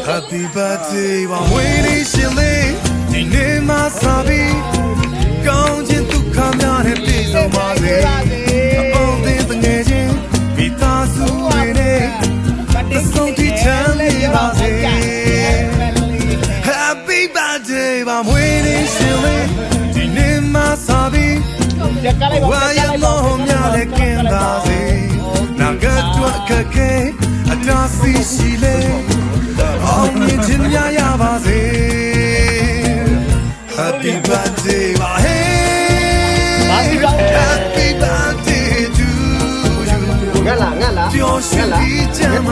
Happy birthday ဘာဝေးနေရှင်လေးဒီနေ့မှစပြီးကောင်းခြင်းဒုက္ခများနဲ့ပြည့်စုံပါစေအပေါင်းအသင်းတငယ်ချင်းမိသားစုတွေနဲ့အဆုံးထိချမ်းမြေ့ပါစေ Happy birthday ဘာဝေးနေရှင်လေးဒီနေ့မှစပြီးဝါရမောများနဲ့ကင်းပါစေနာဂတ်တော့ခက်ခဲအတားစီရှိလေအောင်မြင်ခြင်းများရပါစေ Happy birthday ပါ Hey Happy birthday to you ငတ်လားပျော်ရွှင်ပြီးကြမ်းပါ